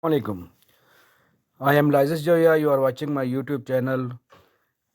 Alaikum. I am Lizis Joya. You are watching my YouTube channel.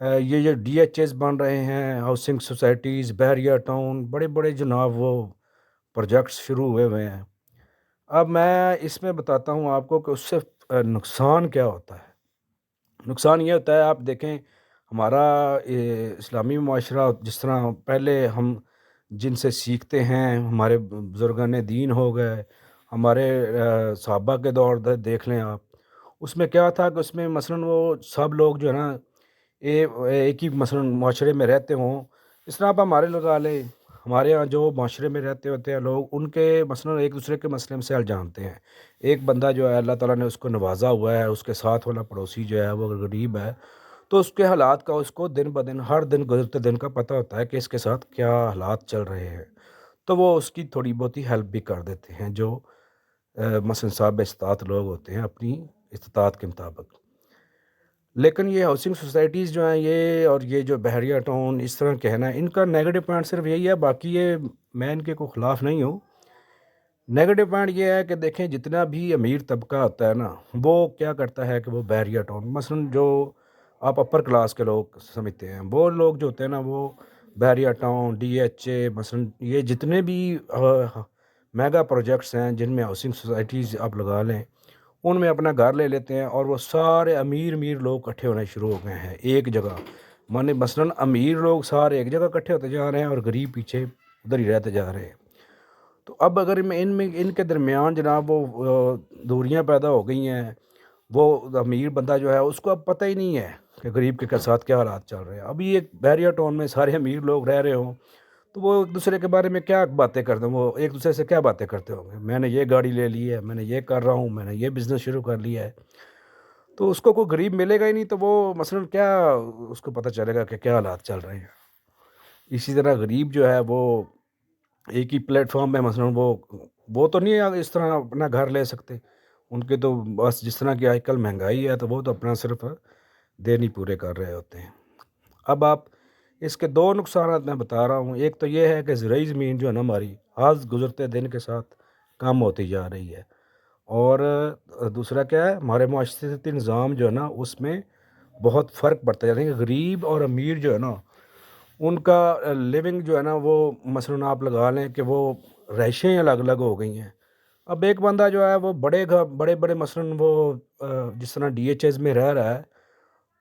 یہ جو D H as بن رہے ہیں، housing societies, بحریہ town, بڑے بڑے جناب وہ پروجیکٹس شروع ہوئے ہیں۔ اب میں اس میں بتاتا ہوں آپ کو کہ اس سے نقصان کیا ہوتا ہے۔ نقصان یہ ہوتا ہے، آپ دیکھیں ہمارا اسلامی معاشرہ جس طرح پہلے ہم جن سے سیکھتے ہیں، ہمارے بزرگان دین ہو گئے، ہمارے صحابہ کے دور دیکھ لیں آپ، اس میں کیا تھا کہ اس میں مثلاً وہ سب لوگ جو ہے نا ایک ہی مثلاً معاشرے میں رہتے ہوں۔ اس طرح آپ ہمارے لگا لیں، ہمارے ہاں جو معاشرے میں رہتے ہوتے ہیں لوگ، ان کے مثلاً ایک دوسرے کے مسئلے مسائل جانتے ہیں۔ ایک بندہ جو ہے اللہ تعالیٰ نے اس کو نوازا ہوا ہے، اس کے ساتھ والا پڑوسی جو ہے وہ غریب ہے، تو اس کے حالات کا اس کو دن بدن، ہر دن گزرتے دن کا پتہ ہوتا ہے کہ اس کے ساتھ کیا حالات چل رہے ہیں، تو وہ اس کی تھوڑی بہت ہی ہیلپ بھی کر دیتے ہیں، جو مثلاً صاحب استطاعت لوگ ہوتے ہیں اپنی استطاعت کے مطابق۔ لیکن یہ ہاؤسنگ سوسائٹیز جو ہیں یہ، اور یہ جو بحریہ ٹاؤن اس طرح کہنا ہے، ان کا نیگیٹو پوائنٹ صرف یہی ہے، باقی یہ میں ان کے کو خلاف نہیں ہوں۔ نیگیٹو پوائنٹ یہ ہے کہ دیکھیں جتنا بھی امیر طبقہ ہوتا ہے نا، وہ کیا کرتا ہے کہ وہ بحریہ ٹاؤن مثلاً جو آپ اپر کلاس کے لوگ سمجھتے ہیں، وہ لوگ جو ہوتے ہیں نا، وہ بحریہ ٹاؤن، ڈی ایچ اے مثلاً، یہ جتنے بھی میگا پروجیکٹس ہیں جن میں ہاؤسنگ سوسائٹیز آپ لگا لیں، ان میں اپنا گھر لے لیتے ہیں، اور وہ سارے امیر امیر لوگ اکٹھے ہونے شروع ہو گئے ہیں ایک جگہ۔ مانے مثلاً امیر لوگ سارے ایک جگہ اکٹھے ہوتے جا رہے ہیں، اور غریب پیچھے ادھر ہی رہتے جا رہے ہیں۔ تو اب اگر ان کے درمیان جناب وہ دوریاں پیدا ہو گئی ہیں، وہ امیر بندہ جو ہے اس کو اب پتہ ہی نہیں ہے کہ غریب کے ساتھ کیا حالات چل رہے ہیں۔ ابھی ایک بحریہ ٹاؤن میں سارے امیر لوگ رہ رہے ہوں، تو وہ ایک دوسرے کے بارے میں کیا باتیں کرتے ہیں، وہ ایک دوسرے سے کیا باتیں کرتے ہوں گے، میں نے یہ گاڑی لے لی ہے، میں نے یہ کر رہا ہوں، میں نے یہ بزنس شروع کر لیا ہے۔ تو اس کو کوئی غریب ملے گا ہی نہیں، تو وہ مثلاً کیا اس کو پتہ چلے گا کہ کیا حالات چل رہے ہیں۔ اسی طرح غریب جو ہے وہ ایک ہی پلیٹ فارم پہ مثلاً وہ تو نہیں اس طرح اپنا گھر لے سکتے، ان کے تو بس جس طرح کی آج کل مہنگائی ہے، تو وہ تو اپنا صرف دین ہی پورے کر رہے ہوتے ہیں۔ اب آپ اس کے دو نقصانات میں بتا رہا ہوں۔ ایک تو یہ ہے کہ زرعی زمین جو ہے نا ہماری آج گزرتے دن کے ساتھ کم ہوتی جا رہی ہے، اور دوسرا کیا ہے، ہمارے معاشرتی نظام جو ہے نا اس میں بہت فرق پڑتا جا رہا ہے۔ غریب اور امیر جو ہے نا، ان کا لیونگ جو ہے نا وہ مثلاً آپ لگا لیں کہ وہ رہائشیں الگ الگ ہو گئی ہیں۔ اب ایک بندہ جو ہے وہ بڑے بڑے مثلاً وہ جس طرح ڈی ایچ ایز میں رہ رہا ہے،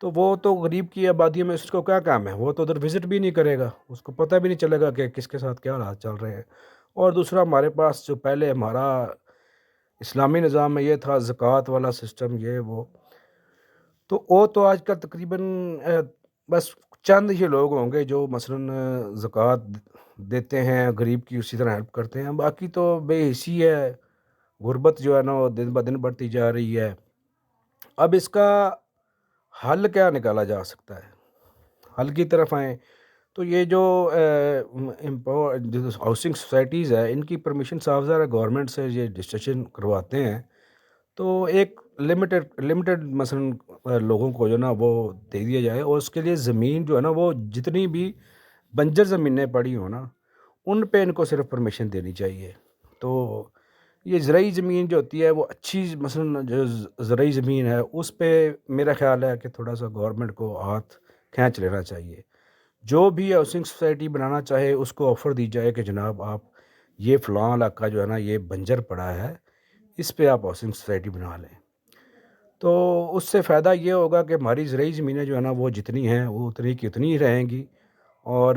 تو وہ تو غریب کی آبادی میں اس کو کیا کام ہے، وہ تو ادھر وزٹ بھی نہیں کرے گا، اس کو پتہ بھی نہیں چلے گا کہ کس کے ساتھ کیا حالات چل رہے ہیں۔ اور دوسرا ہمارے پاس جو پہلے ہمارا اسلامی نظام میں یہ تھا زکوٰۃ والا سسٹم، یہ وہ، تو وہ تو آج کل تقریباً بس چند ہی لوگ ہوں گے جو مثلاً زکوٰۃ دیتے ہیں، غریب کی اسی طرح ہیلپ کرتے ہیں، باقی تو بے حسی ہے، غربت جو ہے نا وہ دن بدن بڑھتی جا رہی ہے۔ اب اس کا حل کیا نکالا جا سکتا ہے؟ حل کی طرف آئیں تو یہ جو ہاؤسنگ سوسائٹیز ہے، ان کی پرمیشن صاف ظاہر ہے گورنمنٹ سے یہ ڈسکشن کرواتے ہیں، تو ایک لمیٹڈ مثلاً لوگوں کو جو نا وہ دے دیا جائے، اور اس کے لیے زمین جو ہے نا وہ جتنی بھی بنجر زمینیں پڑی ہوں نا، ان پہ ان کو صرف پرمیشن دینی چاہیے۔ تو یہ زرعی زمین جو ہوتی ہے وہ اچھی، مثلاً جو زرعی زمین ہے اس پہ میرا خیال ہے کہ تھوڑا سا گورنمنٹ کو ہاتھ کھینچ لینا چاہیے۔ جو بھی ہاؤسنگ سوسائٹی بنانا چاہے اس کو آفر دی جائے کہ جناب آپ یہ فلاں علاقہ جو ہے نا یہ بنجر پڑا ہے، اس پہ آپ ہاؤسنگ سوسائٹی بنا لیں، تو اس سے فائدہ یہ ہوگا کہ ہماری زرعی زمینیں جو ہے نا وہ جتنی ہیں وہ اتنی کی اتنی ہی رہیں گی، اور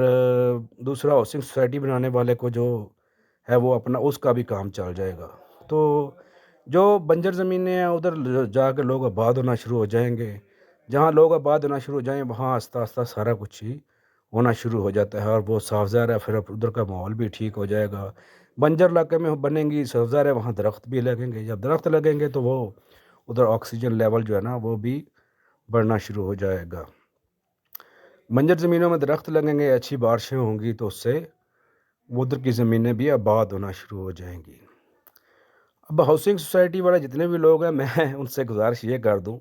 دوسرا ہاؤسنگ سوسائٹی بنانے والے کو جو ہے وہ اپنا اس کا بھی کام چل جائے گا۔ تو جو بنجر زمینیں ہیں ادھر جا کے لوگ آباد ہونا شروع ہو جائیں گے، جہاں لوگ آباد ہونا شروع ہو جائیں وہاں آہستہ آہستہ سارا کچھ ہی ہونا شروع ہو جاتا ہے، اور وہ صاف ظاہر ہے پھر ادھر کا ماحول بھی ٹھیک ہو جائے گا۔ بنجر علاقے میں بنیں گی، صاف ظاہر ہے وہاں درخت بھی لگیں گے، جب درخت لگیں گے تو وہ ادھر آکسیجن لیول جو ہے نا وہ بھی بڑھنا شروع ہو جائے گا۔ بنجر زمینوں میں درخت لگیں گے، اچھی بارشیں ہوں گی، تو اس سے ادھر کی زمینیں بھی آباد ہونا شروع ہو جائیں گی۔ اب ہاؤسنگ سوسائٹی والے جتنے بھی لوگ ہیں، میں ان سے گزارش یہ کر دوں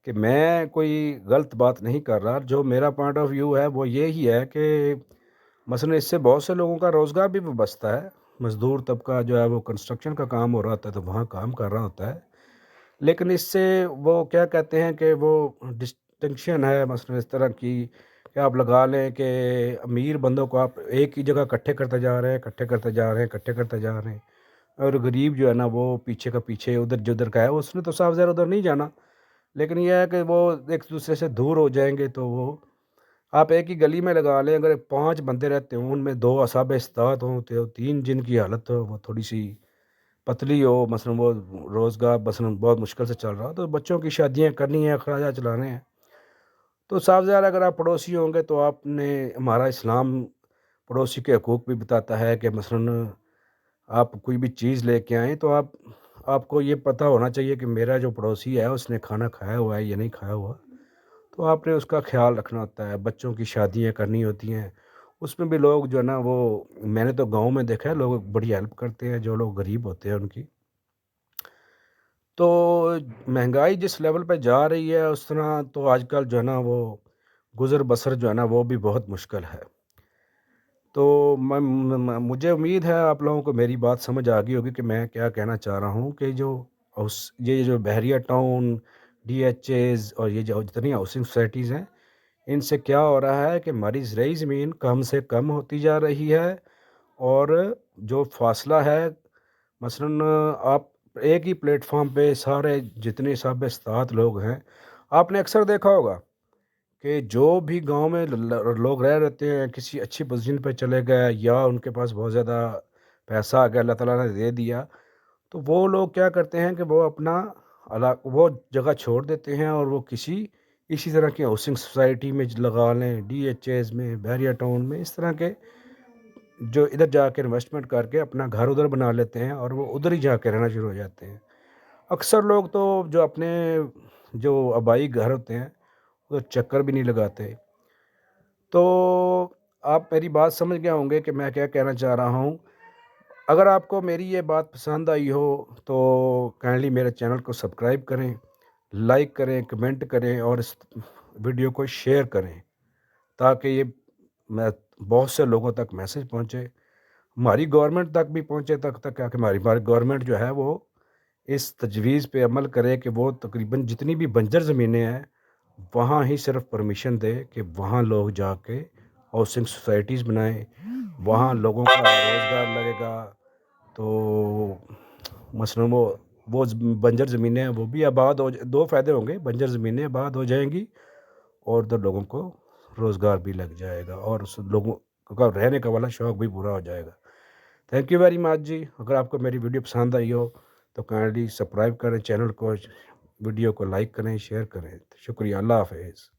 کہ میں کوئی غلط بات نہیں کر رہا، جو میرا پوائنٹ آف ویو ہے وہ یہی ہے کہ مثلا اس سے بہت سے لوگوں کا روزگار بھی وابستہ ہے۔ مزدور طبقہ جو ہے وہ کنسٹرکشن کا کام ہو رہا ہوتا ہے تو وہاں کام کر رہا ہوتا ہے، لیکن اس سے وہ کیا کہتے ہیں کہ وہ ڈسٹنکشن ہے مثلا اس طرح کی کہ آپ لگا لیں کہ امیر بندوں کو آپ ایک ہی جگہ اکٹھے کرتے جا رہے ہیں، اکٹھے کرتے جا رہے ہیں، اکٹھے کرتے جا رہے ہیں، اور غریب جو ہے نا وہ پیچھے کا پیچھے ادھر جدھر کا ہے اس نے تو صاف ظاہر ادھر نہیں جانا، لیکن یہ ہے کہ وہ ایک دوسرے سے دور ہو جائیں گے تو وہ آپ ایک ہی گلی میں لگا لیں، اگر 5 بندے رہتے ہوں ان میں 2 اصحاب استطاعت ہوں تو 3 جن کی حالت ہو وہ تھوڑی سی پتلی ہو، مثلا وہ روزگار مثلا بہت مشکل سے چل رہا ہو، تو بچوں کی شادیاں کرنی ہیں، اخراجات چلانے ہیں، تو صاف ظاہر ہے اگر آپ پڑوسی ہوں گے تو آپ نے ہمارا اسلام پڑوسی کے حقوق بھی بتاتا ہے کہ مثلا آپ کوئی بھی چیز لے کے آئیں تو آپ کو یہ پتہ ہونا چاہیے کہ میرا جو پڑوسی ہے اس نے کھانا کھایا ہوا ہے یا نہیں کھایا ہوا، تو آپ نے اس کا خیال رکھنا ہوتا ہے۔ بچوں کی شادیاں کرنی ہوتی ہیں، اس میں بھی لوگ جو ہے نا وہ میں نے تو گاؤں میں دیکھا ہے لوگ بڑی ہیلپ کرتے ہیں جو لوگ غریب ہوتے ہیں ان کی۔ تو مہنگائی جس لیول پہ جا رہی ہے اس طرح تو آج کل جو ہے نا وہ گزر بسر جو ہے نا وہ بھی بہت مشکل ہے۔ تو مجھے امید ہے آپ لوگوں کو میری بات سمجھ آ گئی ہوگی کہ میں کیا کہنا چاہ رہا ہوں کہ یہ جو بحریہ ٹاؤن، ڈی ایچ ایز اور یہ جو جتنی ہاؤسنگ سوسائٹیز ہیں ان سے کیا ہو رہا ہے کہ ہماری زرعی زمین کم سے کم ہوتی جا رہی ہے، اور جو فاصلہ ہے مثلاً آپ ایک ہی پلیٹ فارم پہ سارے جتنے صاحب استطاعت لوگ ہیں، آپ نے اکثر دیکھا ہوگا کہ جو بھی گاؤں میں لوگ رہتے ہیں کسی اچھی پوزیشن پہ چلے گئے یا ان کے پاس بہت زیادہ پیسہ آ گیا اللہ تعالیٰ نے دے دیا، تو وہ لوگ کیا کرتے ہیں کہ وہ اپنا وہ جگہ چھوڑ دیتے ہیں اور وہ اسی طرح کی ہاؤسنگ سوسائٹی میں لگا لیں، ڈی ایچ ایز میں، بحریہ ٹاؤن میں، اس طرح کے جو ادھر جا کے انویسٹمنٹ کر کے اپنا گھر ادھر بنا لیتے ہیں اور وہ ادھر ہی جا کے رہنا شروع ہو جاتے ہیں۔ اکثر لوگ تو جو اپنے جو آبائی گھر ہوتے ہیں وہ چکر بھی نہیں لگاتے۔ تو آپ میری بات سمجھ گئے ہوں گے کہ میں کیا کہنا چاہ رہا ہوں۔ اگر آپ کو میری یہ بات پسند آئی ہو تو کائنڈلی میرے چینل کو سبسکرائب کریں، لائک کریں، کمنٹ کریں اور اس ویڈیو کو شیئر کریں تاکہ یہ میں بہت سے لوگوں تک میسج پہنچے، ہماری گورنمنٹ تک بھی پہنچے، تک کہ ہماری گورنمنٹ جو ہے وہ اس تجویز پہ عمل کرے کہ وہ تقریباً جتنی بھی بنجر زمینیں ہیں وہاں ہی صرف پرمیشن دے کہ وہاں لوگ جا کے ہاؤسنگ سوسائٹیز بنائیں، وہاں لوگوں کا روزگار لگے گا، تو مثلا وہ بنجر زمینیں ہیں وہ بھی آباد ہو 2 فائدے ہوں گے، بنجر زمینیں آباد ہو جائیں گی اور ادھر لوگوں کو روزگار بھی لگ جائے گا اور اس لوگوں کا رہنے کا والا شوق بھی پورا ہو جائے گا۔ تھینک یو ویری مچ جی۔ اگر آپ کو میری ویڈیو پسند آئی ہو تو کائنڈلی سبسکرائب کریں چینل کو، ویڈیو کو لائک کریں، شیئر کریں۔ شکریہ، اللہ حافظ۔